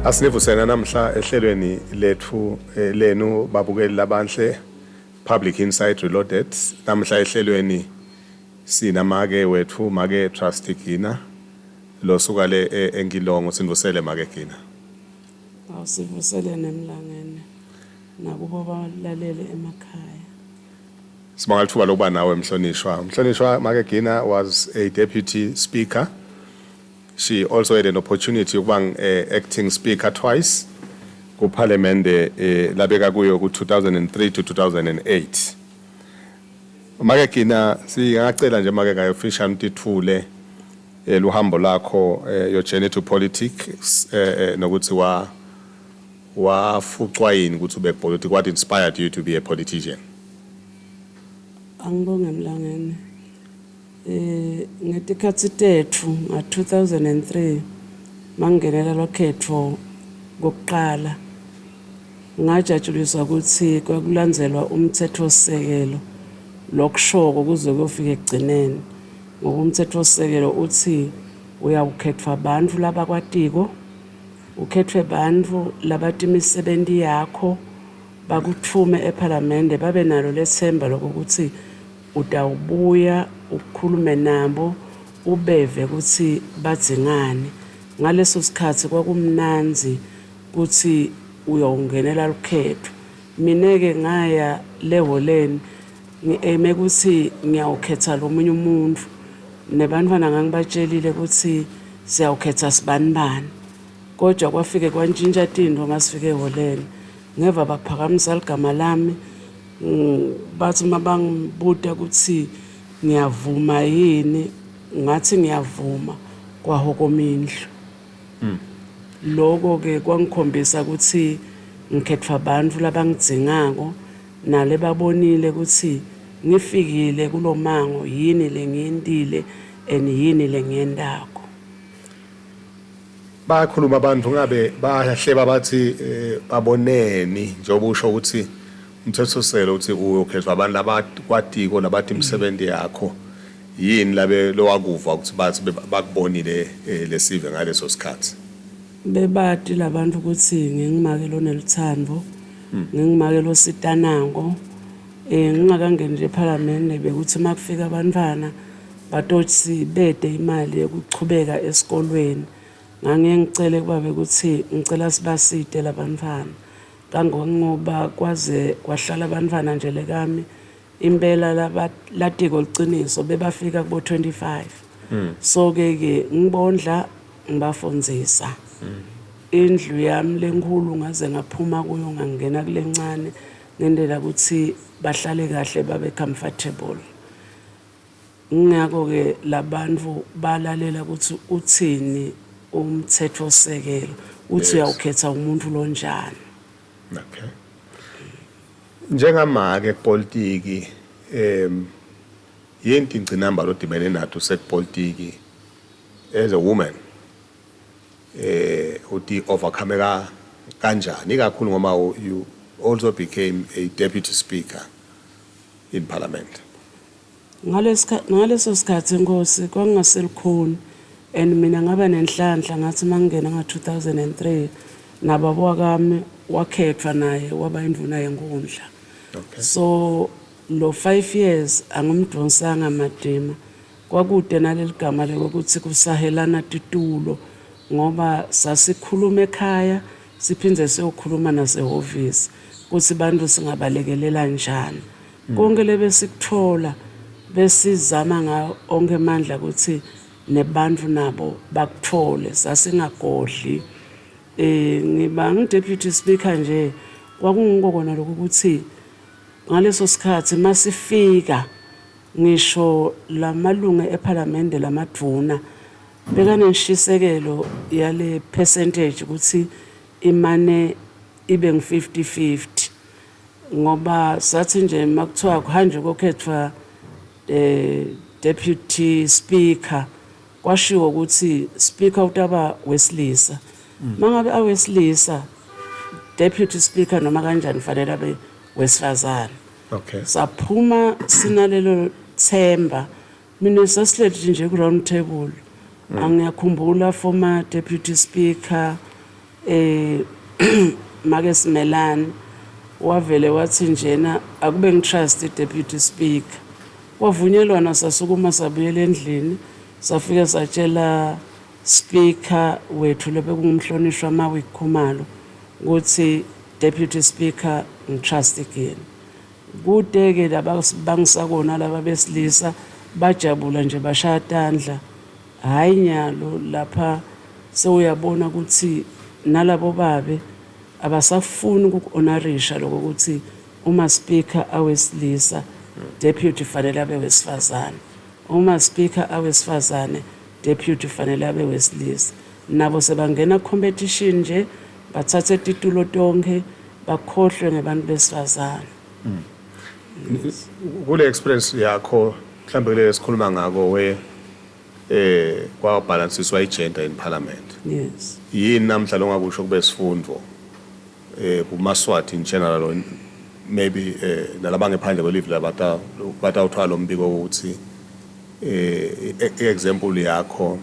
Asinivusena namhla ehlelweni lethu lenu babukeli labanhle Public Insight Reloaded. Namhla ehlelweni sinamake wethu make Trustee Gina lo suka le eNgilongo. Sinivusele make Gina. Awusivusele nemlangene nakubo balalele emakhaya. Sibonga lithuba lokuba nawe mhlonishwa. Mhlonishwa make Gina was a deputy speaker. She also had an opportunity to be acting speaker twice ku parliament labeka kuyo ku 2003 to 2008. Make Gina singacela nje make ga official mtithule luhambo lakho your journey to politics nokuthi wafucwa yini ukuthi ube politics, what inspired you to be a politician? Angibonge emlangeni. Ngetikhathi tethu nga 2003 mangenela lokhetho kokuqala ngajatshuliswa ukuthi kwakulandzelwa umthethosisekelo lokushoko kuze kufike ekugcineni ngokumthethosisekelo uthi uyawukhethwa abantu labakwatiko, ukhethwe abantu labati imisebenzi yakho bakuthume eParliament babe nalo lethemba lokuthi utawubuya ukukhulume nabo ubeve ukuthi badzingane. Ngaleso sikhathi kwakumnanzi ukuthi uyongenela ukhetho. Mineke ngaya leholeni ngieme ukuthi ngiyawukhetha lo munye umuntu nebantwana ngangibatshelile ukuthi siyawukhetha sibanibani. Kodwa kwafike kwantshintsha into ngasifike eholeni ngeva baphakamisa igama lami bathi mabangibuta ukuthi ngiyavuma yini, ngathi ngiyavuma kwahokomindlu. Lokho ke kwangikhombisa ukuthi ngikhethwa abantu labangidzingako nale babonile ukuthi ngifikile kulomango yini lengiyendile yini lengiyendako. Bakhuluma abantu ngabe bayahleba bathi baboneni njengoba usho ukuthi umthethosisekelo uthi uyokhethwa abantu labakwatiko labathi imisebenzi yakho yini labe lowakuva ukuthi bathi bakubonile lesive ngaleso sikhathi? Bebati labantu ukuthi ngingimakelo nelithando, ngingimakelo sitanango, ngingakangeni nje eParliament bekuthi makufika abantwana batothi bede imali yokuchubeka esikolweni. Ngangengicele kuba bekuthi ngicela sibasite labantwana. Kangongoba kwaze kwahlala abantwana nje lekami impela latiko liqiniso bebafika kubo 25. So ke ngibondla ngibafondzisa. Indlu yami lenkulu ngaze ngaphuma kuyo ngangena kulencane ngendlela ukuthi bahlale kahle babe comfortable. Ngakho ke labantu balalela ukuthi uthini umthethosisekelo uthi uyawukhetha umuntu lonjani. Okay. Njengamake epolitiki yenti ingcinamba lodibene nathi sekupolitiki as a woman uthi overcome kanjani ikakhulu ngoba you also became a deputy speaker in parliament? Ngaleso sikhathi inkosi kwangaselikhona and mina ngaba nenhlanhla ngathi mangena nga 2003 nababo wakami wakhethwa naye waba indvuna yenkundla. Okay. So lo 5 years angumdonsanga madima kwakude naleligama lokuthi kusahelana titulo ngoba sasikhuluma ekhaya siphindze siyokhuluma nasehhovisi ukuthi bantu singabalekelela njani. Konke lebesikuthola besizama ngayo onke amandla ukuthi nebantu nabo bakuthole sasingagodli. Ngiba ngideputy speaker nje kwakungikona lokho ukuthi ngaleso sikhathi masifika ngisho lamalunga eParliament lamadvuna bekaneshisekelo yale percentage ukuthi imane ibe ngu-50-50 ngoba sathi nje makuthiwa kuhanjwe kokhethwa deputy speaker kwashiwo ukuthi speaker utaba wesilisa mangabe awesilisa deputy speaker noma kanjani fanele abe wesifazane. Okay. Saphuma sinalelo themba mina sasilethe nje ku round table angiyakhumbula former deputy speaker Make Smelane wavele wathi njena akube ngitrust deputy speaker kwavunyelwana sasukuma sabuyela endlini safika satshela speaker wethu lebekungumhlonishwa Mawi Khumalo ukuthi deputy speaker ngitrust again kude-ke bangisakona laba besilisa bajabula nje bashaya tandla hayi nyalo lapha sewuyabona ukuthi nalabo babe abasafuni ukuhonorisha lokho ukuthi uma speaker awesilisa deputy fanele abe wesifazane uma speaker awesifazane deputy fanele abe wesilisa nabo sebangena competition nje bathathe titulo tonke bakhohlwe ngebantu besifazane. Kule experience yakho mhlambe le sikhuluma ngako kwa balanceswa igender in parliament. Yes. Yini namhlanje ongakusho kube sifundo kuMaswati in general or maybe nalabanye phandle kwelive batawuthwala umbiko ukuthi example yakho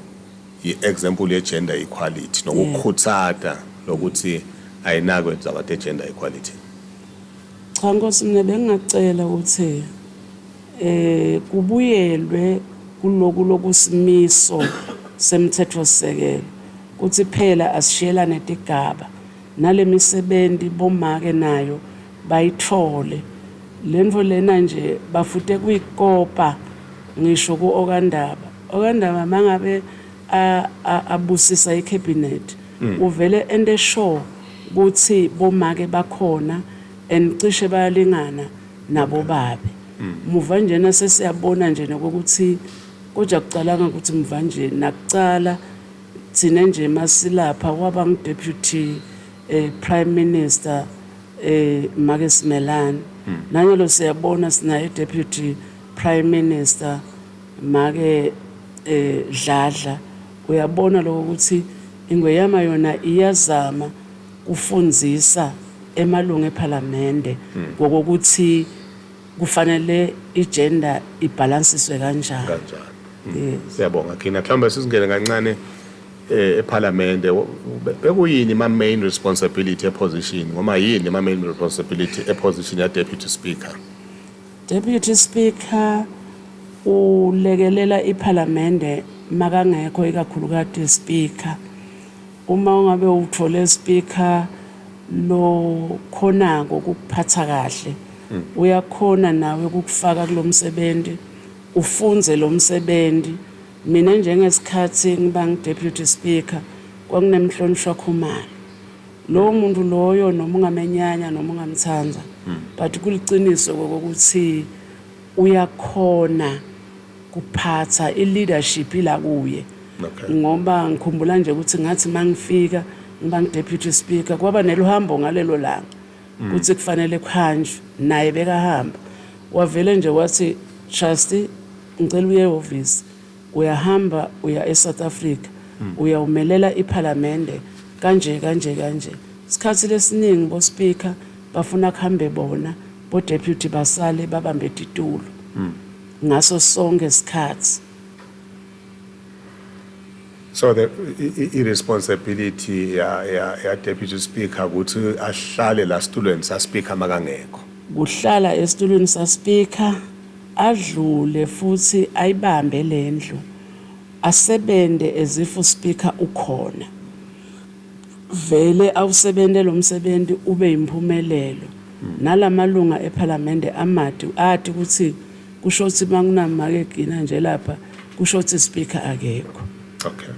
i-example ye-gender equality nokukhuthata lokuthi ayinakwe zabantu gender equality. Cha Nkosi mina bengingacela ukuthi kubuyelwe kulokusimiso semthetho sisekelo kuthi phela asishiyelane tigaba nalemisebenzi bomake nayo bayithole lento lena nje bafute kuyikopa ngisho kuOkandaba mangabe abusisa icabinet uvele ende show ukuthi bomake bakhona enicishe bayalingana nabo babe muva njena sesiyabona nje nokuthi koja kucalanga ukuthi muva nje nakucala thina nje masilapha waba ngu-deputy prime minister Make Smelane nanyalo siyabona sinaye deputy prime minister Make Dladla uyabona lokho ukuthi ingweyama yona iyazama kufundzisa emalunga eParliament ngokuthi kufanele igender ibalansiswe kanjani. Siyabonga kina mhlawumbe sizingene kancane eParliament bekuyini ma main responsibility eposition ngoma yini ma main responsibility eposition ya deputy speaker. Deputy speaker ulekelela iParliament makangekho ikakhulukati speaker uma ungabe uthole speaker lo khona ukuphatha kahle uyakhona nawe ukufaka kulomsebenzi ufunze lo msebenzi mina njengesikhathi ngibang deputy speaker kwakunemhlonishwa Khumalo lo muntu loyo noma ungamenyanya noma ungamthanza but kuliciniso ukuthi uyakhona kuphatha ileadership ila kuye ngoba ngikhumbula nje ukuthi ngathi mangifika ngiba ngi-deputy speaker kwaba neluhambo ngalelo langa kuthi kufanele kuhanjwe naye bekahamba wavele nje wathi trustee ngicela uye e-office uyahamba uya eSouth Africa uyawumelela iParliament kanje isikhathi lesiningi bo speaker bafuna kuhambe bona bo deputy basale babambe ititulo ngaso sonke isikhathi. So the irresponsibility ya deputy speaker ukuthi ahlale la students sa speaker makangekho kuhlala esitulweni sa speaker adlule futhi ayibambe lendlu asebende ezifu speaker ukhona vele awusebende lo msebenzi ube imphumelelo nalamalunga eParliament amade athi ukuthi kusho ukuthi mangunamake gina nje lapha kusho ukuthi speaker akekho. Okay.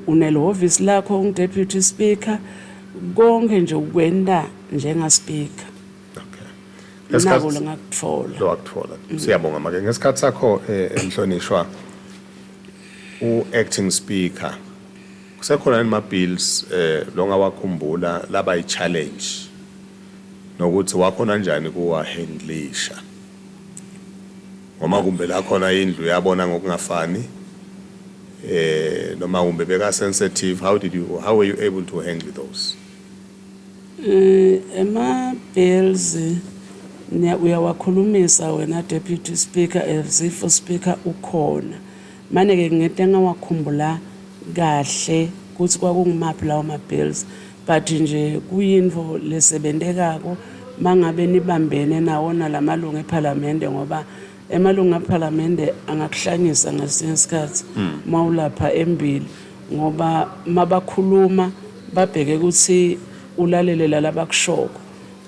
Unelo office lakho ungu-deputy speaker konke nje ukwenda njenga speaker. Okay. nako lengakutfola. Lo wakuthola. Siyabonga make ngesikhathi sakho emhlonishwa u-acting speaker kusekhona ama bills longawakhumbula laba i-challenge nokuthi wakhona kanjani kuwa handlisha noma kumbe la khona indlu yabona ngokungafani noma kumbe beka sensitive how were you able to handle those? Ema bills uyawakhulumisa wena deputy speaker as if speaker ukhona manje ke ngete ngawakhumbula kahle kuthi kwakungimaphi lawo ma bills but nje kuyinvo lesebendekako mangabe nibambene nawo nalamalungu eParliament ngoba emalungu eParliament angakuhlanyisa ngasinye isikhathi mawulapha embili ngoba mabakhuluma babheke ukuthi ulalele lalabakushoko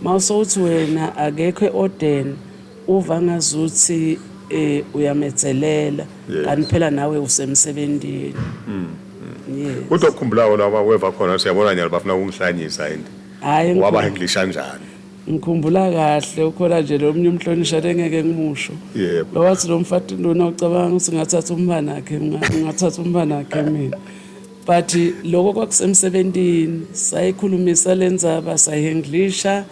mawusouthi wena akekho eorden uva ngazuthi uyametselela kanti phela nawe usemsebenzini yes utokhumbulawo lawa weva khona siyabona nyalo bafuna ukungihlanyisa yini hayi waba handlisha kanjani ngikhumbula kahle ukhona nje lo mnye umhlonisha engeke ngimusho yebo wathi lo mfati lona ucabanga ukuthi ngathatha umbana wakhe ngathatha umbana wakhe mina but lokho kwakusemsebenzini sayikhulumisa lenzaba sayihenglisha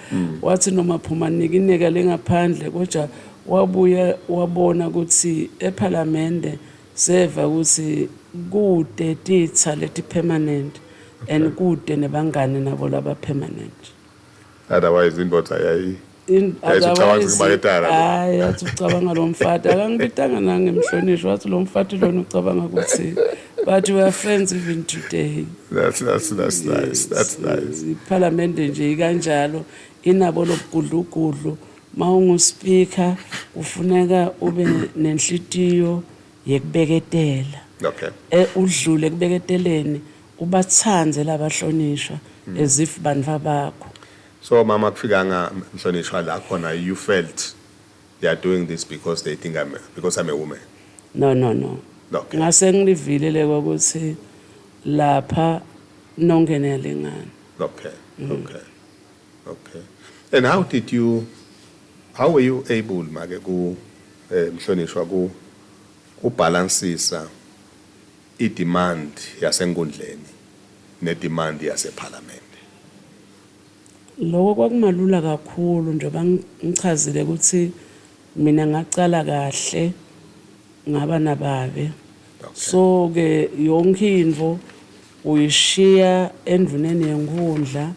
wathi noma phuma nikineka lengaphandle kodwa wabuya wabona ukuthi eParliament seva ukuthi kude titha leti permanent and kude nebangane nabo laba permanent otherwise indodza yayi hayi athi ucabanga lo mfati akangibitanga nangemhlonishwa wathi lo mfati lona ucabanga ukuthi but we are friends even today. That's nice. That's nice. Parliament nje kanjalo inabo lobugudlugudlu mawungu speaker ufuneka ube nenhlitiyo yekubeketela. Okay. Udlule kubeketeleni ubathanze labahlonishwa as if bantu bakho. So mama kufika ngamhlonishwa la khona you felt they are doing this because they think I'm a woman. No. Okay. Ngase ngilivilele ukuthi lapha nongene yalengana. Okay. And how were you able make ku mhlonishwa ku balancisa i-demand yasenkundleni ne-demand yaseParliament? Lokho kwakumalula kakhulu njengoba ngichazile ukuthi mina ngaqala kahle ngaba nababe. So ke yonke into uyishiya endvuneni yenkundla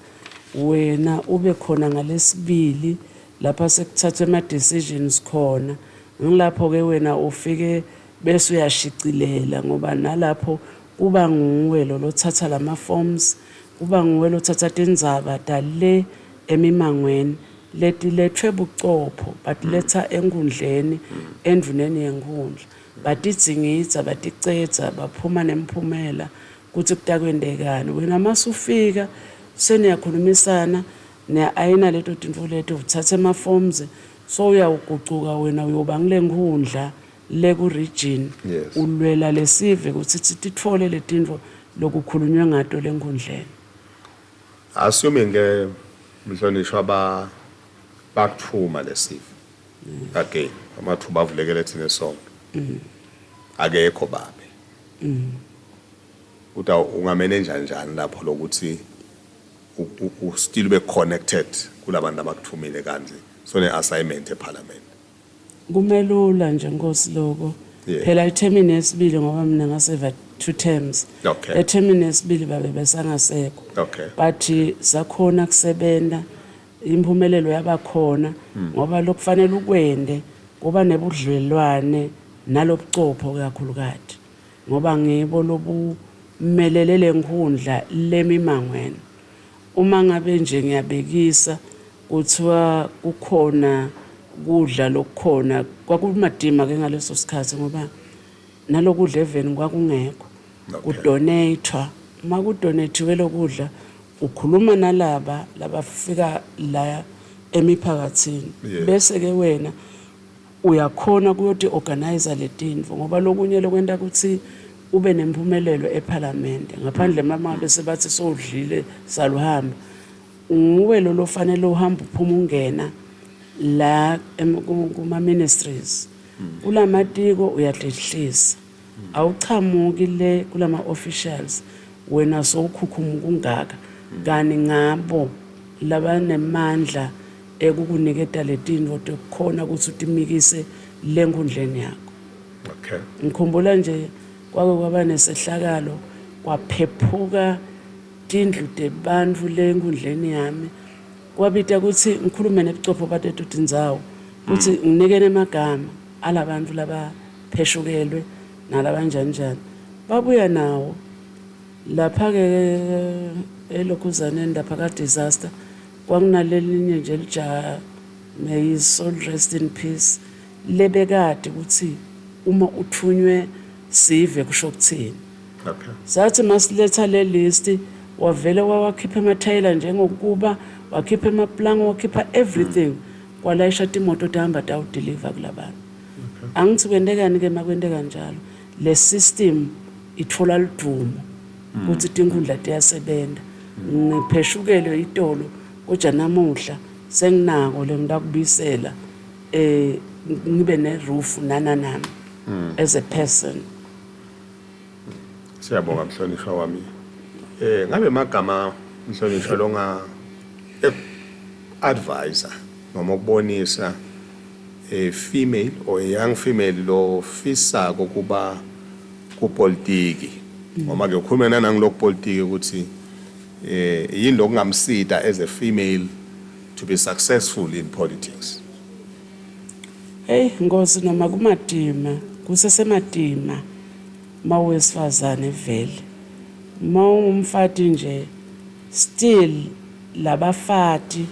wena ube khona ngalesibili lapha sekuthathwa ama decisions khona ngilapho ke wena ufike bese uyashicilela ngoba nalapho kuba nguwe lo lothatha lama forms kuba nguwe lothatha tindzaba dale emimangweni leti lethwe bucopho but letha enkundleni endvuneni yenkundla batidingitsa baticetsa baphuma nemphumela kuthi kutakwendekani wena masufika seniyakhulumisana ayina leto tintfo leto uthatha ama forms so uyawugucuka wena uyoba ngilenkundla leku region ulwela lesive ukuthi titfole letintfo lokukhulunywa ngato lenkundleni. Assuming ke mhlonishwa bakuthuma lesive again amathuba avulekele thina sonke akekho babe uta ungamanager njani lapho lokuthi u still be connected kulabantu abakuthumile kanje so ne assignment eParliament? Kumelula nje Nkosi lokho phela ithemini yesibili ngoba mina ngaseva 2 terms. Okay. Ethemini yesibili babe besangasekho. Okay. But sakhona kusebenta imphumelelo yabakhona ngoba lokufanele ukwende kuba nebudlelwane nalobucopho kakhulukati ngoba ngibo lobumelele lenkundla lemimangweni uma ngabe nje ngiyabekisa kuthiwa kukhona kudla lokukhona kwakumadima ke ngaleso sikhathi ngoba nalokudla even kwakungekho kudonatewa makudonatiwe lokudla ukhuluma nalaba labafika la emiphakathini bese ke wena uyakhona kuyoti organize letinto ngoba lokunye lokwenta ukuthi ube nempumelelo eParliament ngaphandle mama bese bathi sodlile saluhamba nguwe lo lofanele uhamba uphuma ungena la kuma ministries kulamatiko uyadlehlisa awuchamuki le kulama officials wena sowukhukhuma kungaka kani ngabo labanemandla ekukuniketa letinto tokukhona ukuthi utimikise lenkundleni yakho. Okay. Ngikhumbula nje kwake kwaba nesehlakalo kwaphephuka tindlu tebantfu lenkundleni yami kwabita ukuthi ngikhulume nebuchopho batethu tindzawo ukuthi nginikene emagama alabantu labapheshukelwe nalabanjani babuya nawo lapha ke elokhuzaneni lapha ka disaster kwakunalelinye nje lija may his soul rest in peace lebekade ukuthi uma uthunywe sive kusho kuthini. Okay. Sathi masiletha le list wavele wakhipha emathayila njengokuba wakhipha emaplango wakhipha everything kwalayisha imoto tahamba tawudeliver kulabantu. Angithi kwendekani ke makwendeka kanjalo le system ithola lidumo ukuthi tinkundla tiyasebenza ngipheshukele itolo kodwa namuhla senginako le ngidakubisela ngibe ne roof nami as a person. Siyabonga mhlonishwa wami. Ngabe magama mhlonishwa longa advisor noma ukubonisa a female or a young female lo fisa ukuba kupolitiki noma ke ukhuluma nangalokho politiki ukuthi yini lokungamsida as a female to be successful in politics. Hey ngosi noma kumadima kusesematima mawesifazane vele mawumfati nje still labafati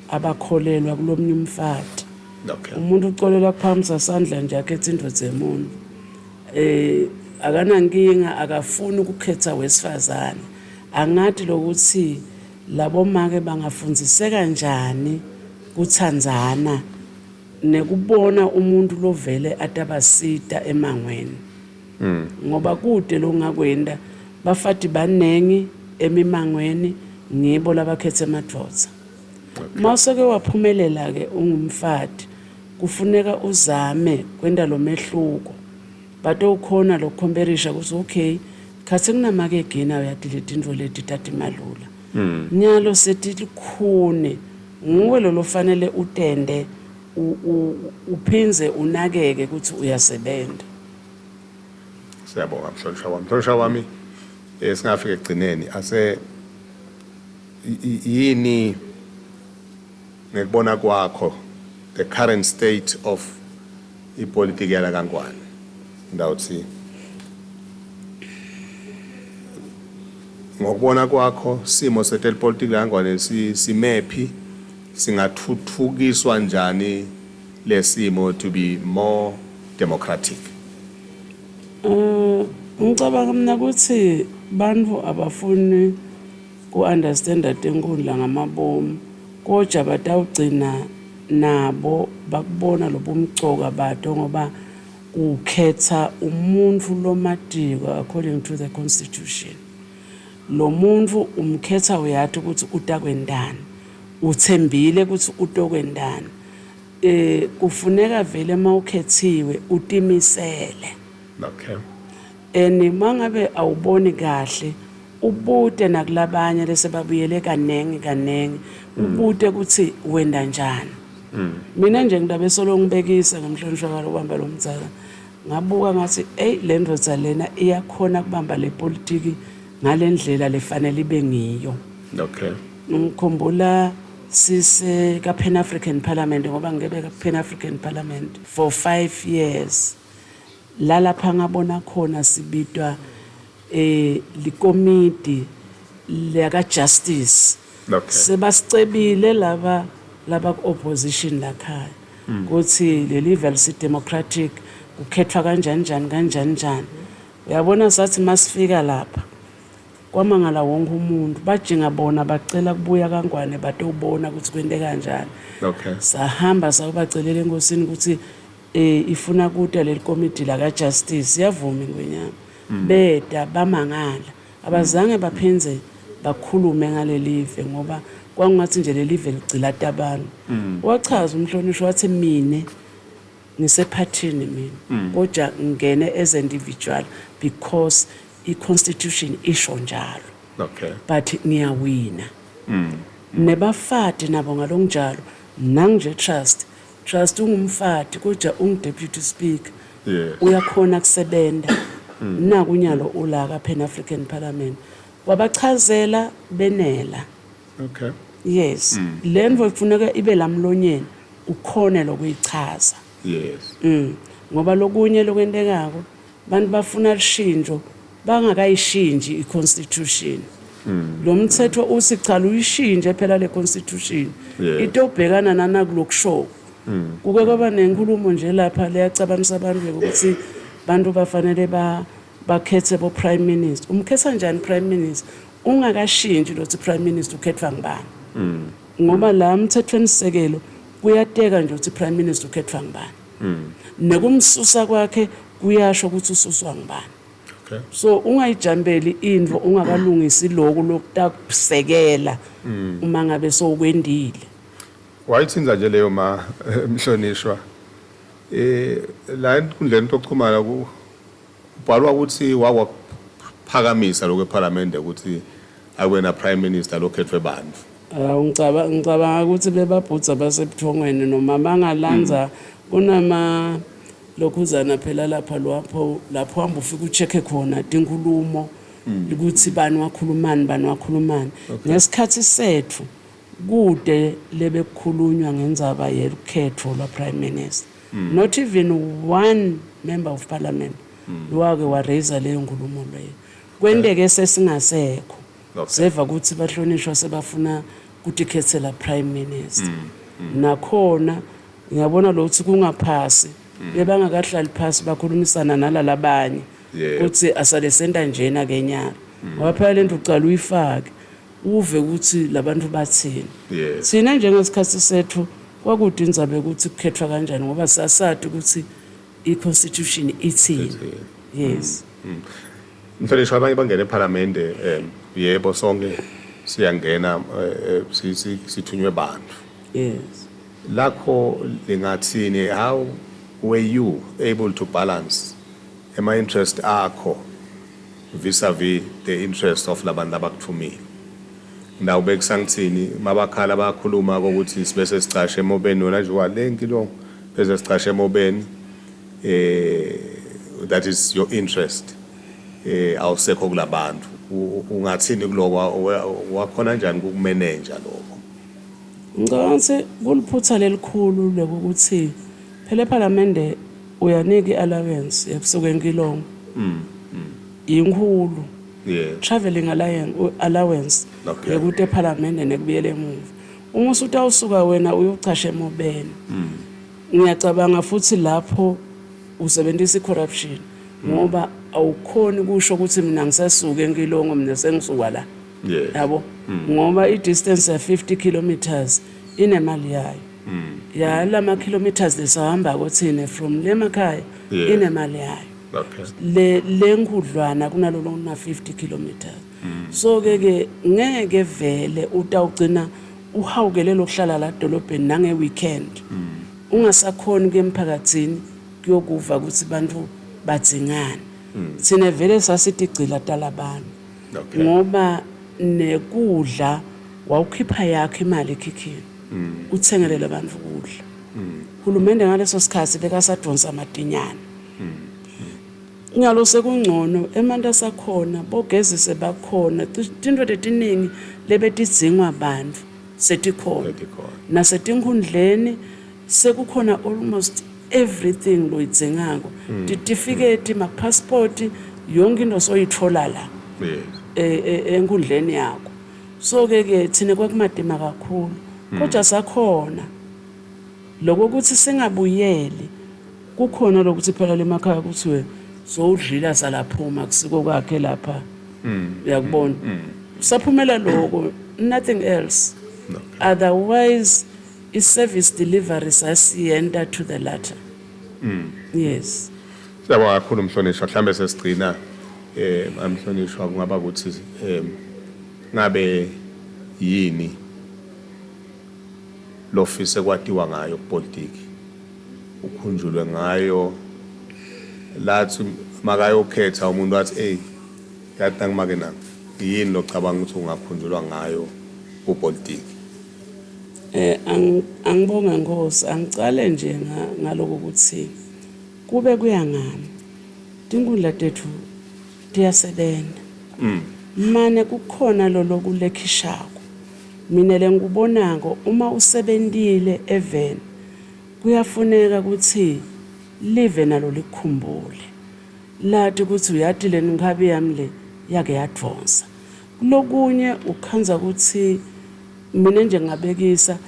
abakholelwa kulomnye umfati. Okay. Umuntu ucolelwa kuphamisa sandla nje akhetha into zemuntu akanankinga akafuni ukukhetha wesifazane. Angathi lokuthi labo make bangafundziseka kanjani kuthandzana nekubona umuntu lovele atabasita emangweni. Ngoba kude lo ngakwenda bafati banengi emimangweni ngibo labakhethe emadvodza. Mawuseke waphumelela ke ungumfati kufuneka uzame kwenda lo mehluko bato ukhona lo comparisha ukuthi okay khathi kunamake egina uyadelete into leti tati malula nyalo sethi likhune nguwe lo fanele utende uphinze unakeke ukuthi uyasebenza. Siyabonga mhlonishwa wami singafika egcineni ase yini ngekubona kwakho the current state of ipolitiki yala kaNgwane ndawuthi ngokubona kwakho simo sethu politiki kaNgwane simephi singathuthukiswa njani lesimo to be more democratic. Ngicabanga mina ukuthi bantu abafuni ku-understanda tenkundla ngamabomu kodwa batawugcina nabo bakubona lobumcoka bato ngoba ukhetha umuntu lomatiko according to the constitution. Lo muntu umkhetha uyathi ukuthi utakwendani uthembile ukuthi utokwendani kufuneka vele mawukhethiwe utimisele. Okay. Mangabe awuboni kahle ubute nakulabanye lese babuyele kanenge ubute ukuthi wenda njani. Mina nje ngidabe solo ngibekisa ngamhlonishwa kwalo ubamba lo mdzala ngabuka ngathi le ndvodza lena iyakhona kubamba le politiki ngalendlela lefanele ibe ngiyo. Okay. Ngikhumbula sise ka Pan African Parliament ngoba ngibeka Pan African Parliament for 5 years. Lapha ngabona khona sibitwa likomiti leka justice. Okay. Sebasicebile laba opposition lakhaya ukuthi le level si democratic kukhethwa kanjani. Uyabona sathi masifika lapha kwamangala wonke umuntu bajinga bona bacela kubuya kaNgwane batobona ukuthi kwente kanjani. Okay. Sahamba sakubacelela enkosini ukuthi ifuna kude le committee la ka justice yavuma ingwenyama beda bamangala abazange baphinze bakhulume ngale live ngoba kwangathi nje leli live ligcilata abantu wachaza umhlonishwa wathi mina ngisephathini mina kodwa ngene as an individual because i-constitution isho njalo Okay. but ngiyawina nebafati nabo ngalonjalo nanje trust ungumfati kodwa ungu-deputy speaker Yes. uyakhona kusebenta nakunyalo ulaka Pan African Parliament wabachazela benela Okay. yes lento ifuneka ibe lamlonyeni ukhone lokuyichaza Yes. ngoba lokunye lokwendekako bantu bafuna lishintsho bangakayishinji iconstitution lo mthetho uthi cha uyishinje phela le constitution Yes. itobhekana nana kulokusho kuke kwaba nenkulumo nje lapha leyacabanisa abantu ukuthi bantu bafanele bakhethe bo prime minister umkhetha njani prime minister ungakashinji lothi prime minister ukhethwa ngubani ngoba la mthethweni sisekelo kuyateka nje ukuthi prime minister ukhethwa ngubani nekumsusa kwakhe kuyasho ukuthi ususwa ngubani Okay. so ungayijambeli indvo ungakalungisi lokhu lokutakusekela uma ngabe sokwendile Wayithinza nje leyo mhlonishwa. La enkundleni yokuxhumana kubhalwa ukuthi wakuphakamisa lokho eParliament ukuthi akwena prime minister lokhethwe bantu. ngicabanga ukuthi bebabhutsa basebuthongweni noma bangalanza kunama lokhuzana phela lapha lapho hamba ufika ucheck khona tinkulumo ukuthi bani wakhulumani ngesikhathi sethu kude lebekukhulunywa ngendzaba yekhetho la prime minister not even one member of parliament wake wa raise leyo nkulumo leyo kwendeke sesingasekho seva ukuthi bahlonishwa sebafuna ukuthi khethela prime minister nakhona ngiyabona lo ukuthi kungaphasi bebangakahlali phasi bakhulumisana nalalabanye ukuthi asale senta njena kenyaka ngoba phela lento uqala uyifake uve ukuthi labantu bathini sina njengesikhathi sethu kwakude indzabe ukuthi kukhethwa kanjani ngoba sasathi ukuthi i-constitution ithini yes Mhlonishwa abanye bangena eParliament yebo sonke siyangena sithunywe bantu. yes Lakho lingathini how were you able to balance my interest akho vis-a-vis the interest of labantu abakuthumile? Ndawo bekusangithini mabakhala bakhuluma ukuthi sibese sicashe emobeni wona nje walenki lo bese sicashe emobeni that is your interest awusekho kulabantu ungathini kuloko wakhona njani ukumanage lokho? ngicabanga ukuthi kuliphutha lelikhulu lokuthi phela eParliament uyanika i-allowance yakusuka enkilongo inkulu Yeah. traveling allowance Okay. yokuthi eParliament nekubuyela emuva uma usutawusuka wena uyochasha emobeni ngiyacabanga futhi lapho usebenzisa icorruption ngoba awukhoni kusho ukuthi mina ngisesuka enkilongo mina sengisuka la Yeah. yabo ngoba i-distance ya 50 kilometers inemali yayo ya lama kilometers lesahamba kothina from lemakhaya Yeah. inemali yayo Okay. lenkudlwana kunalolo na 50 kilometers so ke ngeke vele utawugcina uhawukele lokuhlala la dolobheni nange weekend ungasakhoni kemphakathini kuyokuva ukuthi bantu bathingana sine vele sasithi gcila talabantu Okay. ngoba nekudla wawukhipha yakhe imali ekhikhini uthengelele abantu ukudla uhulumende ngaleso sikhathi bekasadonsa amatinyana ngalo sekungcono emanda sakhona bogezise bakhona tinto letiningi lebetidzingwa abantu setikhona nasetinkhundleni sekukhona almost everything loyidzingako titifiketi ma-passport yonke into soyithola la enkundleni yakho so ke thina kwakumadima kakhulu kodwa sakhona lokho ukuthi singabuyeli kukhona lokuthi phela lemakhaya kuthiwe sowudlila salaphuma kusiko kwakhe lapha uyakubona saphumela lokho nothing else otherwise i-service delivery sasiyenta to the latter yes Siyabonga kakhulu Mhlonishwa, mhlambe sesigcina Mhlonishwa kungaba ukuthi ngabe yini lo fise kwatiwa ngayo kupolitiki ukhunjulwe ngayo lathi makayokhetha umuntu wathi hey yathi ngimake nami yini locabanga ukuthi ungakhunjulwa ngayo kupolitiki angibonga Nkosi angicale nje ngaloko ukuthi kube kuyangami tinkundla tethu tiyasebenza mane kukhona lo lokulekhishako mina lengikubonako uma usebentile even kuyafuneka ukuthi live nalo likhumbule lathi ukuthi uyathi le ngikhabi yami le yake yadvonsa kulokunye ukhanza ukuthi mina nje ngabekisa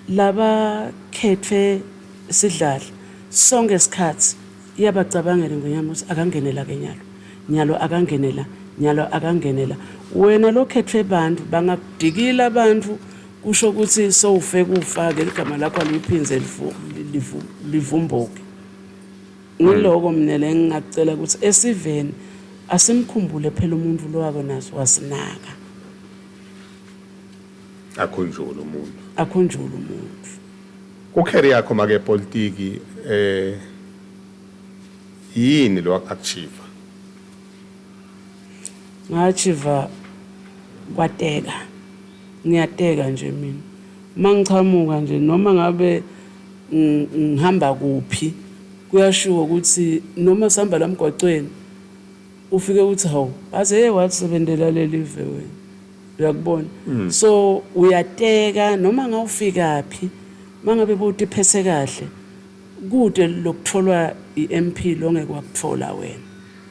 laba khethe sidlala sonke isikhathi iyabacabangela ngonyama ukuthi akangenela kenyalo nyalo akangenela nyalo akangenela wena lo khethe abantu bangakudikila abantu kusho ukuthi sowufe kufake igama lakho aliphinze livumboke ngiloko mina le ngingacela ukuthi esiveni asimkhumbule phela umuntu lo wako naso wasinaka akhunjula umuntu kucareer yakho make politiki yini lo achieve ngachiva kwateka ngiyateka nje mina mangichamuka nje noma ngabe ngihamba kuphi kuyashiwo ukuthi noma sihamba lamgwaqweni ufike uthi hawu aze wathi sebendela leli live wena uyakubona so uyateka noma ngawufika phi mangabe buthi phese kahle kude lokutholwa iMP longe kwakuthola wena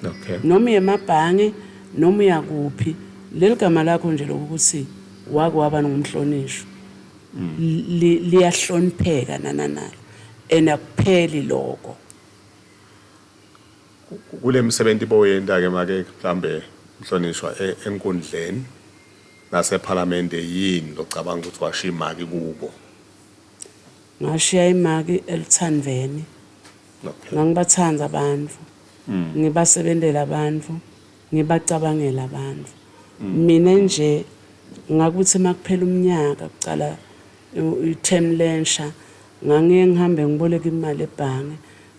okay noma yemabhange noma yakuphi leligama lakho nje lokuthi waba ngumhlonishwa liyahlonipheka nananalo enakupheli lokho kule msebenzi boyenda ke make mhlambe mhlonishwa enkundleni naseParliament yini locabanga ukuthi washiya imaki kubo ngashiya imaki elithandweni ngangibathanza abantu ngibasebenzela abantu ngibacabangela abantu mina nje ngakuthi makuphela umnyaka kucala i-term lensha ngangiye ngihambe ngiboleka imali ebhange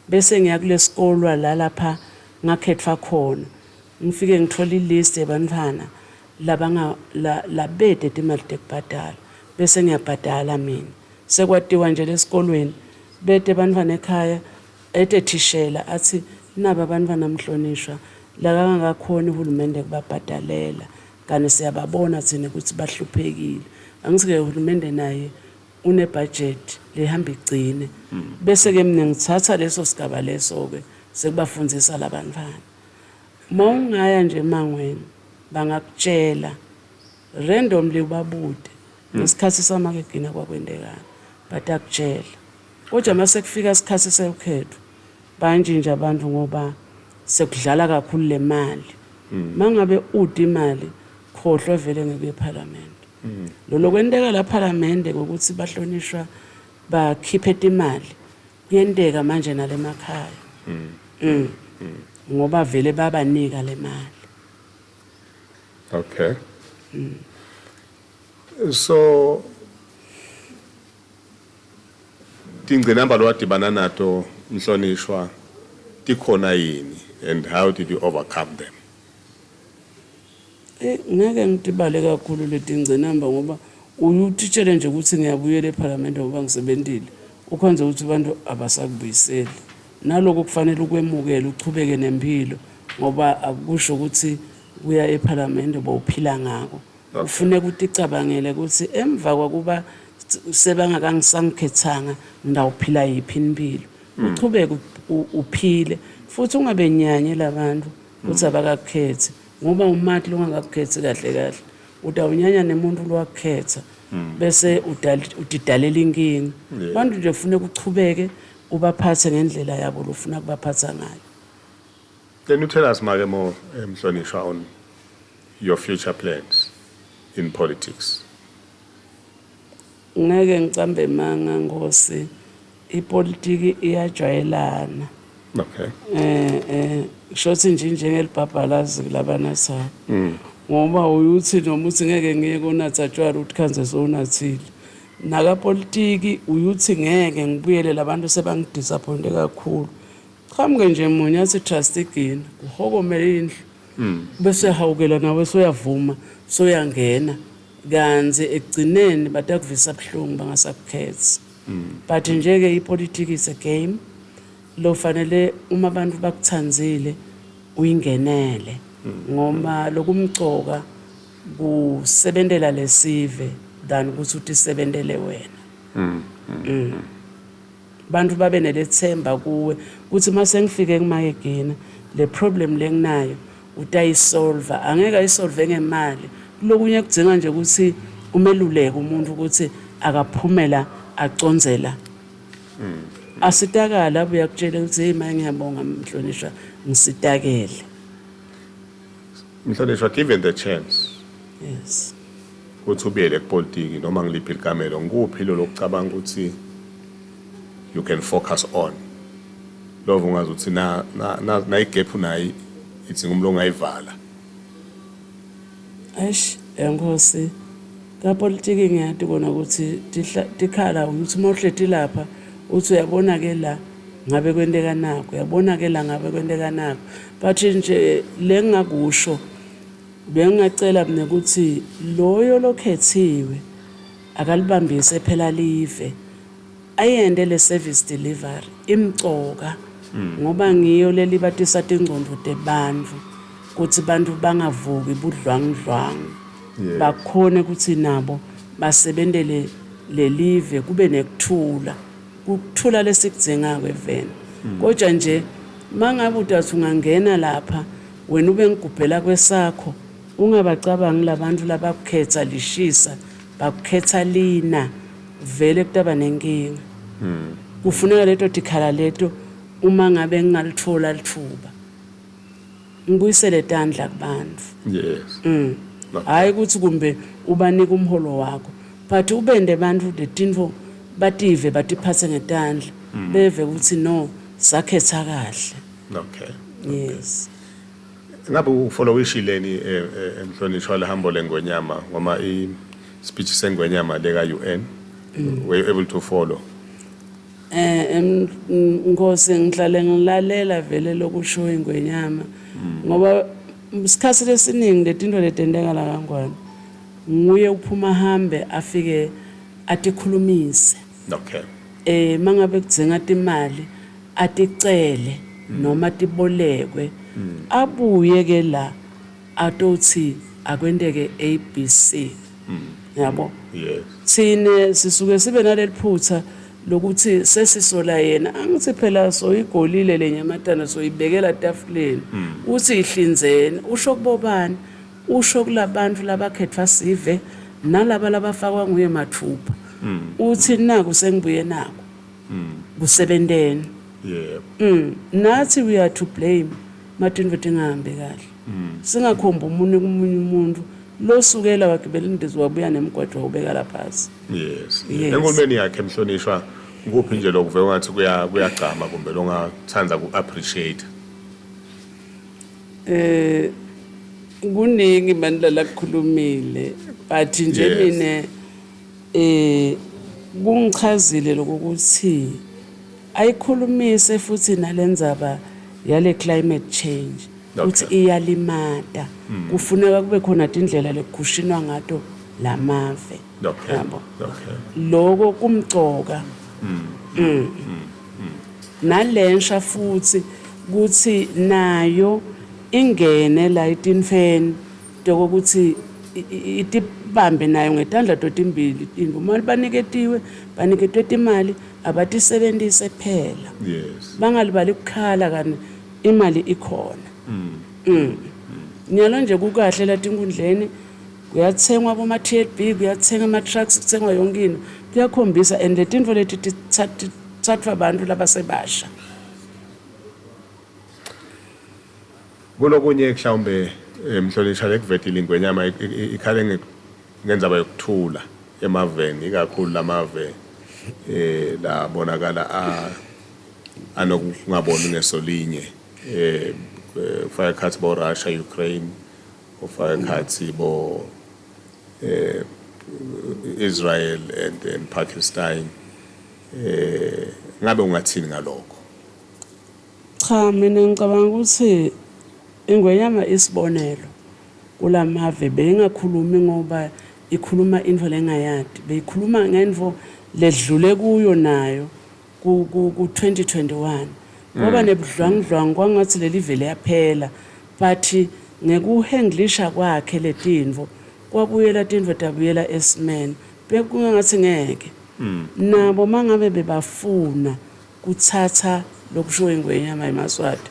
bese ngiya kulesikolo lapha ngakhethwa khona ngifike ngithola ilist yabantwana labede imali tekubhadala bese ngiyabhadala mina sekwatiwa nje lesikolweni bede abantwana ekhaya thishela athi naba abantwana mhlonishwa la kangakhona uhulumende kubabhadalela kanti siyababona thina ukuthi bahluphekile angisike uhulumende naye une budget lehamba igcine bese ke mina ngithatha leso sigaba leso ke sekubafundzisa labantwana mawungaya nje emangweni bangakutshela randomly ubabude ngesikhathi samakegina kwakwendekana batakutshela kodwa mase kufika isikhathi sekhetho banjinja abantu ngoba sekudlala kakhulu le mali mangabe ude imali khohlwe vele ngeke eParliament lo kwendeka la Parliament ukuthi bahlonishwa bakhiphe imali kuyenteka manje nalemakhaya ngoba vele babanika le mali okay so tingcinamba lo wadibana nato mhlonishwa tikhona yini and how did you overcome them ngeke ngidibale kakhulu letingcinamba ngoba uyuthitshele nje ukuthi ngiyabuyela eParliament ngoba ngisebentile ukhonze ukuthi abantu abasakubuyiseli naloko kufanele ukwemukela uchubeke nempilo ngoba akusho ukuthi kuya eParliament bowuphila ngako ufuneka uticabangele ukuthi emva kwakuba sebangakangisangikhethanga ndawuphila yipi impilo uchubeke uphile futhi ungabe nyanye labantu ukuthi abakakhethe ngoba umathi longakakhethi kahle kahle utawunyanya nemuntu lowakhetha bese udidalela inkingi abantu nje kufuneka uchubeke ubaphathe ngendlela yabo lofuna kubaphatha ngayo. Can you tell us more Mhlonishwa on your future plans in politics? Ngeke ngicambe manga Nkosi ipolitiki iyajwayelana. Okay. Shothi njengelibhabhalazi labana sa. Ngoba uyuthi noma uthi ngeke ngiye konatha tshwala uthi khanze sonathile. nakapolitiki uyuthi ngeke ngibuyele labantu sebangidisappointe kakhulu qhamuke nje munye athi trustigini uhokomele indlu bese hawukela nawe soyavuma soyangena kanzi ekugcineni batakuvisa buhlungu bangasakukhethi but njeke ipolitiki is a game lo fanele uma abantu bakuthanzile uyingenele ngoba lokumcoka kusebentela lesive than ukuthi utisebentele wena bantu babe nelethemba kuwe ukuthi mase ngifike kuMahegina le problem lenginayo utayisolve angeke ayisolve ngemali kulokunye kudzinga nje ukuthi umeluleke umuntu ukuthi akaphumela acondzela asitakala abuya kutshela ukuthi hey manje ngiyabonga Mhlonishwa ngisitakele Mhlonishwa, given the chance yes ukuthi ubuyele kupolitiki noma ngiliphi ikamelo nguphi lo lokucabanga ukuthi you can focus on lovo ungazi ukuthi na igap unayi ithi ngumlo ngayivala Aish enkosi kapolitiki ngiyati kona ukuthi tikhala ukuthi mawuhleti lapha uthi uyabona ke la ngabe kwenteka nakho uyabona ke la ngabe kwenteka nakho but nje lengakusho bengacela mina ukuthi loyo lokhethiwe akalibambise phela live ayende le service delivery imcoka ngoba ngiyo leli batisa tingcondo tebantfu ukuthi bantu bangavuki budlwangudlwangu bakhone ukuthi nabo basebentele le live kube nekuthula ukuthula lesikudzinga eveni kodwa nje mangabe udathi ungangena lapha wena ube ngigubhela kwesakho ungabacabangi labantu labakukhetha lishisa bakukhetha lina vele kutaba nenkinga kufuneka leto tikhala leto uma ngabe ngingalithola lithuba ngibuyisele tandla kubantu yes hayi ukuthi kumbe ubanika umholo wakho but ubende abantu letinto bative batiphathe ngetandla beve ukuthi no sakhetha kahle okay yes ngabe ufollow ishileni Mhlonishwa lehambo lengonyama ngoma I speech sengonyama leka UN were you able to follow Nkosi ngihlale ngilalela vele lokusho ingwenyama ngoba isikhathi lesiningi letinto letendeka la kangwane nguye uphuma hambe afike atikhulumise okay mangabe kudzinga imali aticele noma tibolekwe abuye ke la atothi akwendeke ABC yabo yes thine sisuke sibe naleliphutha lokuthi sesisola yena angithi phela soyigolile lenyamatana soyibekela tafuleni uthi ihlinzene usho kubobani usho kulabantu labakhetha sive nalaba labafakwa nguye mathupha uthi naku sengibuye nako kusebentene yeah nathi we are to blame matinvo tingahambe kahle singakhomba umunye umuntu losukela wagibela indizi wabuya nemgwaqo ubeka lapha phasi yes enkulumeni yakhe Mhlonishwa kuphi nje lokuve ngathi kuyagcama kumbe longathanza ku-appreciate kuningi bandla lakhulumile but nje mina kungichazile lokuthi ayikhulumise futhi nalendzaba yale climate change uthi iyalimata kufuneka kube khona indlela lekugushinwa ngato lamave yabo lokho kumcoka nalensha futhi kuthi nayo ingene la itinfeni tokuthi itibambe nayo ngetandla totimbili into mali baniketiwe baniketwe imali abatisebenzise phela yes bangalibali ukukhala kani imali ikhona nyalo nje kukahle la tinkundleni kuyathengwa boma TLB kuyathenga ama trucks kuthengwa yonke into kuyakhombisa and letinto leti tithathwa abantu labasebasha kulokunye mhlawumbe Mhlonishwa lekuvetile ingwenyama ikhale ngenzaba yokuthula emaveni ikakhulu lamave labonakala anokungaboni ngesolinye ufaka ekhathi bo Russia Ukraine ufaka ekhathi bo Israel and Pakistan ngabe ungathini ngalokho? Cha mina ngicabanga ukuthi ingwenyama isibonelo kulamave bengakhulumi ngoba ikhuluma info lengayadi beyikhuluma ngendvo ledlule kuyo nayo ku 2021 ngoba nebudlwangudlwangu kwangathi leli vele yaphela but ngekuhenglisha kwakhe letinvo kwabuyela tinvo tabuyela esimene bekungathi ngeke nabo mangabe bebafuna kuthatha lokusho ingwenyama eMaswati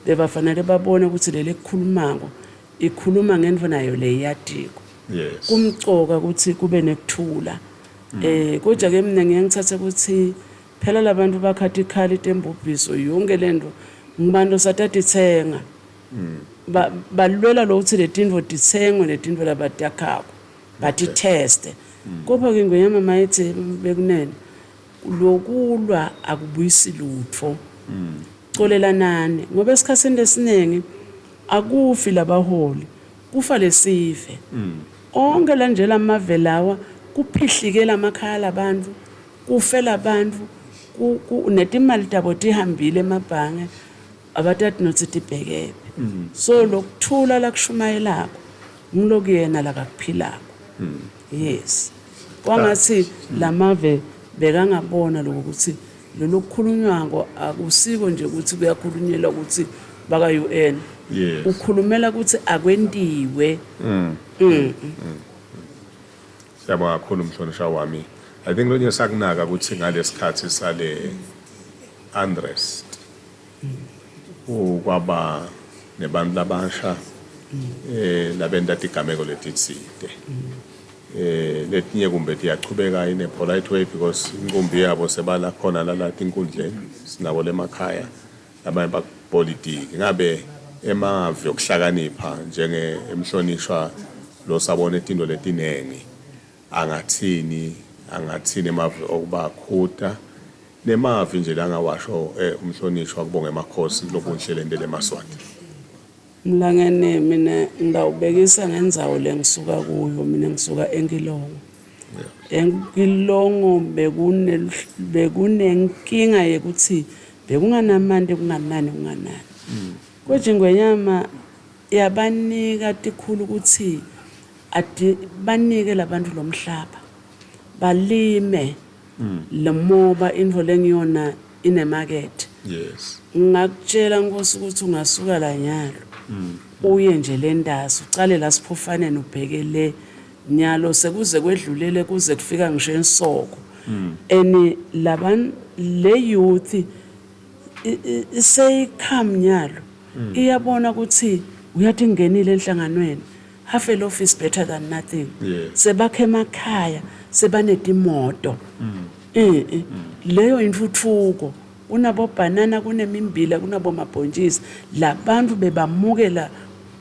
bebafanele babone ukuthi leli kukhulumako ikhuluma ngendvo nayo leyadiko Yes. kumcoka ukuthi kube nekuthula kodwa ke mina ngiyangithatha ukuthi phela labantu bakhathi ikhali tembubhiso yonke lento ngibantu satatithenga balwela lo ukuthi letinvo dithengwe letinvo labatakhako bathi teste kodwa ke ngiyama mayithi bekunene lokulwa akubuyisi lutho colelanani ngoba esikhatsini lesinengi akufi labaholi kufa lesive onke la nje lamave lawa kuphihlikela amakhaya labantu kufela abantu netimali tabo tihambile emabhange abatati nothi tibhekephi so lokuthula la kushumayelako ngilokuyena la kakuphilako yes kwangathi lamave bekangabona lokuthi lo kukhulunywako akusiko nje ukuthi kuyakhulunyelwa ukuthi baka UN Yes. ukhulumela ukuthi akwentiwe Siyabonga kakhulu mhlonishwa wami. I think lonye sakunaka ukuthi ngalesikhathi sale unrest kwaba nebantu labasha labenta tigameko letitsite letinye kumbe tiyachubeka in a polite way because inkumbi yabo sebala khona la tinkundleni sinabo lemakhaya abanye bapolitiki ngabe emave yokuhlakanipha njenge emhlonishwa lo sabone izinto letinengi angathini emave okubakhutha nemavi nje langawasho umhlonishwa kubonga emakhosi lokunhlelende leMaswati. Mlangene mina ngawubekisa ngendzawo lengisuka kuyo mina ngisuka eNkilongo. Enkilongo bekunenkinga yekuthi bekunganamandi kunganani. Kodwa ingwenyama yabanika tikhulu ukuthi ati banike labantu lomhlaba balime lemoba info lengiyona ine market. Yes. Ngakutshela Nkosi ukuthi ungasuka la nyalo uye nje lendazi ucale la Siphofaneni ubhekele nyalo sekuze kwedlulele kuze kufika ngisho ensoko eni laban le youth iseyikham nyalo iyabona ukuthi uyathi ngenile enhlanganweni half a loaf is better than nothing. Sebakhe emakhaya sebanetimoto leyo intuthuko kunabo banana kunemimbila kunabo mabhontshisi labantu bebamukela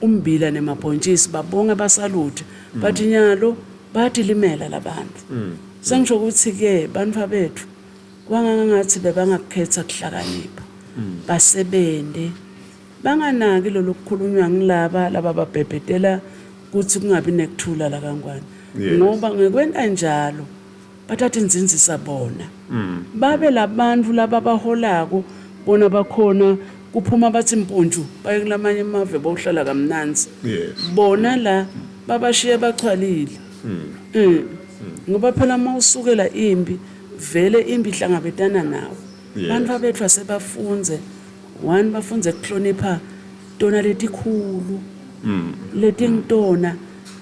umbila nemabhontshisi babonga basalute bathi nyalo bathi limela labantu sengisho ukuthi ke bantu bethu kwangangathi bebangakhetha kuhlakanipha basebende banganaki lo lokukhulunywa ngilaba laba babhebhetela ukuthi kungabi nekuthula la kangwane ngoba ngekwenta njalo bathatha inzinzisa bona babe labantu laba baholako bona bakhona kuphuma bathi impunju baye kulamanye emave bohlala kamnanzi bona la babashiye bachwalile ngoba phela mawusukela impi vele impi ihlangabetana nawo bantu bethu asebafunze bafunze ukuhlonipha tona letikhulu leti ngitona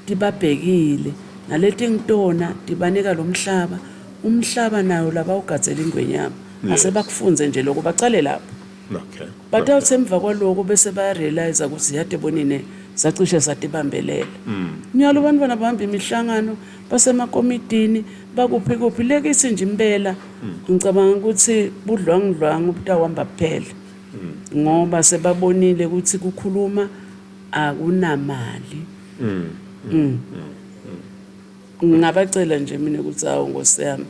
tibabhekile naleti ngitona tibanika lomhlaba umhlaba nayo laba ugadzela ingwenyama asebakufunze nje lokho bacale lapho batawuthi emva kwaloko bese bayarealize ukuthi yade bonine sacishe satibambelela nyalo abantu banabahamba imihlangano basemakomitini bakuphi lekithi nje impela ngicabanga ukuthi budlwangudlwangu butawamba kuphela ngoba sebabonile ukuthi kukhuluma akunamali ngabacela nje mina ukuthi awu Nkosi yami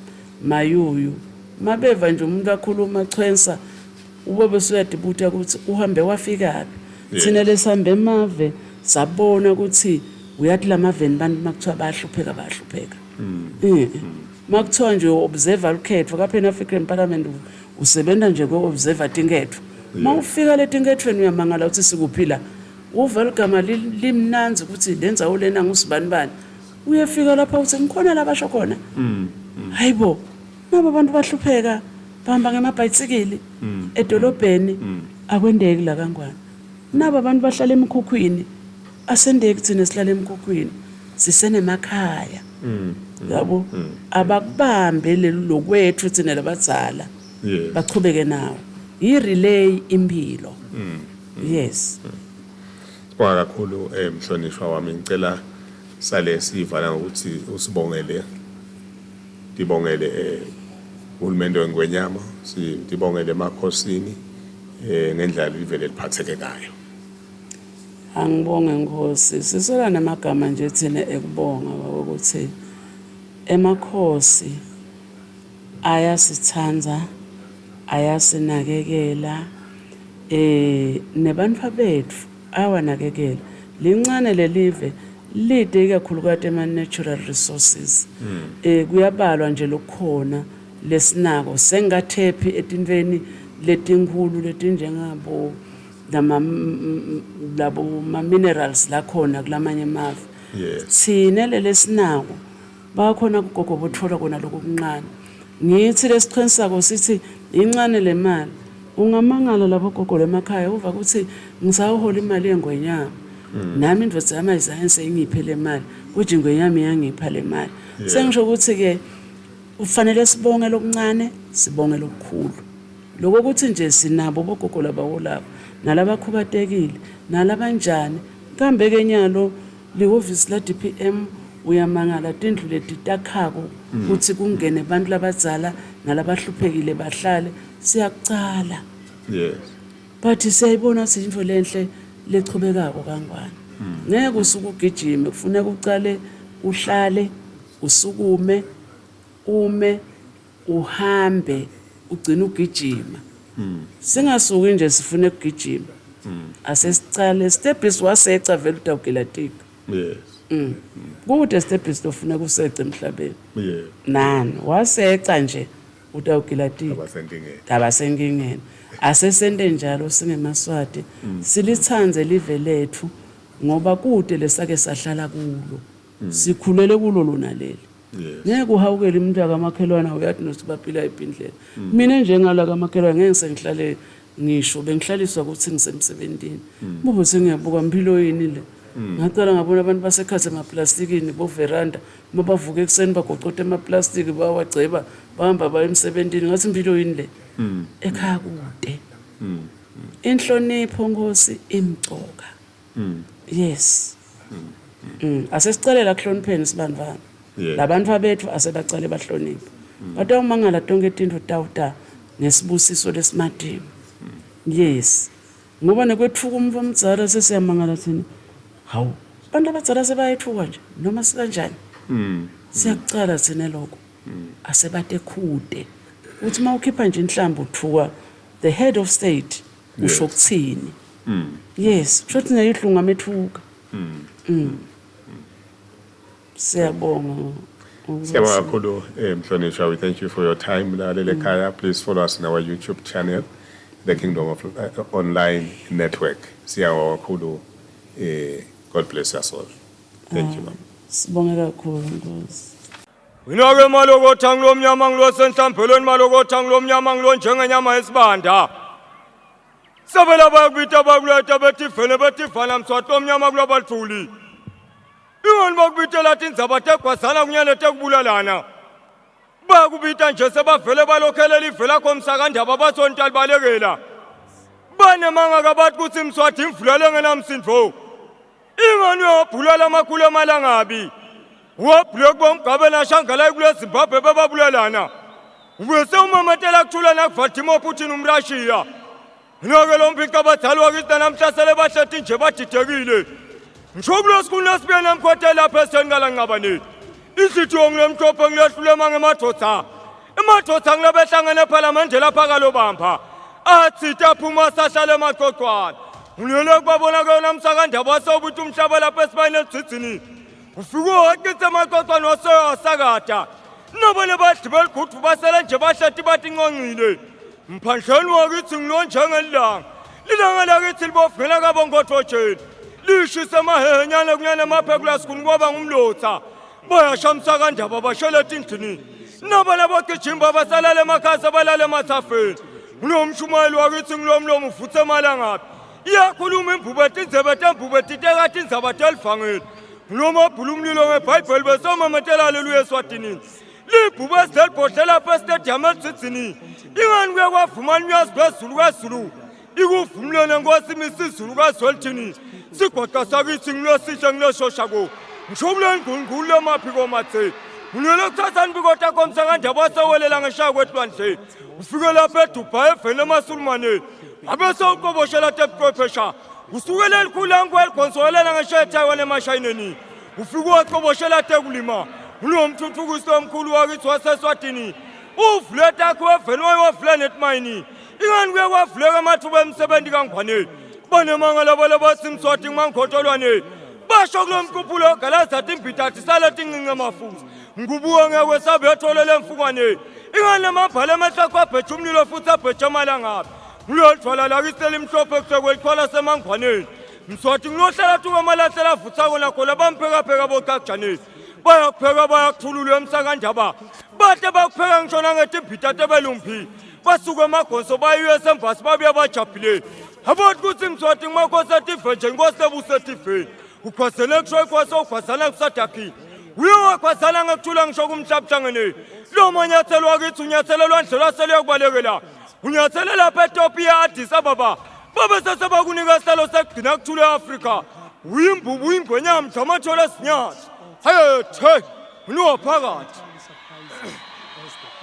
mayuyu mabeva nje umuntu akhuluma chwensa ube bese uyadibuta ukuthi uhambe wafika thina lesambe emave sabona ukuthi uyathi lamaveni bantu makuthiwa bayahlupheka makuthiwa nje observer ukhetho ka Pan African Parliament usebenza nje ko observer tinketho mawufika letinkethweni uyamangala ukuthi sikuphila uva igama limnanzi ukuthi lenza ulena ngusibani uyefika lapha uthi ngikhona labasho khona hayibo nabo abantu bahlupheka bahamba ngemabhayisikili edolobheni akwendeki la kangwane nabo abantu bahlala emkhukhwini asendeki thina sihlala emkhukhwini sisenemakhaya yabo abakubambe lokwethu thina labadzala baqhubeke nawo i-relay impilo yes Sibonga kakhulu mhlonishwa wami ngicela sale sivala ngokuthi usibongele dibongele uhulumende weNgwenyama dibongele emakhosini ngendlela livele liphatheke ngayo angibonge Nkosi sisola namagama nje thina ekubonga ukuthi emakhosi ayasithanza ayasinakekela nebantu bethu awanakekela lincane lelive lide kakhulu kade ama natural resources kuyabalwa nje lokukhona lesinako sengathephi etintweni letinkulu letinjengabo labo ma minerals la khona kulamanye amafu sine lesinako bakhona kugogo bothola kona lokuncane ngithi lesiqinisako sithi incane le mali ungamangala lapho gogo lemakhaya uva ukuthi ngisawuhola imali yeNgwenyama nami indvodza yami ayizayense ingiphe le mali kuthi iNgwenyama iyangipha le mali sengisho ukuthi ke ufanele sibonge lokuncane sibonge lokukhulu lokho ukuthi nje sinabo bogogo labawolabo nalabakhubatekile nalabanjani kambe ke nyalo lioffice la DPM uyamangala tindlu leti takhako ukuthi kungene abantu labadzala nalabahluphekile bahlale siyakucala but siyayibona ukuthi into lenhle lechubekako kangwane ngeke usukugijima kufuneka ucale uhlale usukume ume uhambe ugcina ugijima singasuki nje sifune ukugijima asesicale stepis waseca vele utawugelatika kude stepis lofuna kuseca emhlabeni nani waseca nje utawugelatika abasenkingeni asesente njalo singemaswati silithanze live lethu ngoba kude lesake sahlala kulo sikhulele kulo lona leli ngeke uhawukele umuntu akamakhelwana uyathi nosibaphila ibhindlela mina njengala kamakhelwana ngeke sengihlale ngisho bengihlaliswa ukuthi ngisemsebentini bubo sengiyabuka impilo yini le ngacala ngabona abantu basekhathe emaplastikini bo veranda mabavuka ekseni bagoqothe emaplastiki bawagceba bahamba baye emsebentini ngathi impilo yini le ekhaya kude inhlonipho Nkosi imcoka yes asesicalela kuhlonipheni sibandvana labantu bethu asebacale bahloniphe kodwa umangala tonke tinto tawuta ngesibusiso lesimadini yes ngoba nekwethuka umva omdzala sesiyamangala thina hawu abantu abadzala sebayethuka nje noma sikanjani siyakucala thina lokho asebate khude uthi mawukhipha nje inhlamba uthuka the head of state usho ukuthini yes shothi neyihlunga methuka siyabonga kakhulu mhlonishwa we thank you for your time lalele ekhaya please follow us on our YouTube channel the Kingdom of Online Network siyabonga kakhulu God bless us all thank you ma'am sibonga kakhulu Nkosi Wina-ke malokotha ngilomnyama ngilosenhlambelweni malokotha ngilomnyama ngilo njengenyama yesibanda sabela bayakubita bakuleta bethi vele bethi vala mswati omnyama kulabalithuli ingani bakubita lathi indzaba tegwazana kunyane tekubulalana bayakubita nje sebavele balokhelela ivela komsakandaba basontali balekela banemanga kabathi kuthi mswati imvulele ngenamsindvo ingani uyabhulala amakhulu emalangabi wabhuleka bomgabe nashangala kule Zimbabwe bebabulalana ubese umamatela kuthula nakuVladimir Putin umRussia ngoke lo mpika abadala wakithi namhlasele bahlethi nje badidekile ngisho kulesikhulu lesibiyana namkhothe lapha esenkala nqabaneni isithiyo ngilemhlophe ngilehlule mangemadodza emadodza ngilebehlangene eParliament lapha kalobamba athi aphuma sahlale emaqoqwana ngilele kubabona ke namsakandaba wasobuthi umhlaba lapha esibayini edzidzini ufike waqitsa amaqoqo nosoyasakata nabona badibela iguthu basela nje bahlathi bathi inqongqile mphandleni wakithi ngilonjengelanga lilanga lakithi libofela kabongothotsheni lishisa amahenyana kunyana amaphekulasikuni kwaba ngumlotha bayashamsa kandaba basheleta endlini nabona bogijimba basalale emakhaya balale emathafeni ngilomshumayeli wakithi ngilomlomo uvuthe emalangaphi iyakhuluma imbubethi inzebe tembubeti tekathi inzaba telivangeli ngilomabhula umlilo ngebhayibheli besomamethela haleluya eswadinini libhube ezelibhodlela lapha estadium edzidzini ingani kuye kwavumana umyazi kwezulu kwezulu ikuvumlene nkosi imisizulu kazwelithini sigoqa sakithi ngilosihle ngiloshosha ngishobuleni ngqungqulu lemaphi komathe ngilele kuthatha nibikota komsakandaba wasewelela ngeshaya kwetwandle ufike lapha eDubai evele emaSulumane ngabe sewuqoboshela tebuqwephesha usukele elikhulu kwelikhonsolela ngeshaya eTaiwan emashayineni ufike waqoboshela tekulima ngilomthuthukiso omkhulu wakithi waseswadini uvuleta akho wevele wayovula netmayini ingani kuye kwavuleka amathuba emsebenzi kangwane banemangala balabathi imswati ngimangkhotolwane basho kulomquphulo galazathi imbitathi salathi incince emafuza ngubuka ngeke sabetholele emfukwane ingani lamabhala amahlakho abheja umlilo futhi abheja amalangaphi ngilolithwala lakithi elimhlophe kusekwelithwala semangwaneni mswati ngilohlala thuka amalahlela avuthako nakho labamphekapheka bocakujaneni bayakupheka bayakuthululwa emsakandaba bade bakupheka ngishona ngethi imbitathi ebelumphile basuka emagonso bayi-US Embassy babuya bajabhileni abathi kuthi mswati ngumakhosi etive nje inkosi ebusa etiveni ukhwazele kusho ikhwaso ukhwazana kusadakini uye wakhwazana ngekuthula ngisho kumhlabuthangeneni lo manyathelo wakithi unyathelelwa ndlela waseluyokubalekela unyathele lapha etopi ye-Addis Ababa babe sesebakunika isitalo sekugcina kuthula e-Afrika uyimbubu uyingwenyama mdlamathole esinyathi hayethe nginiwaphakathi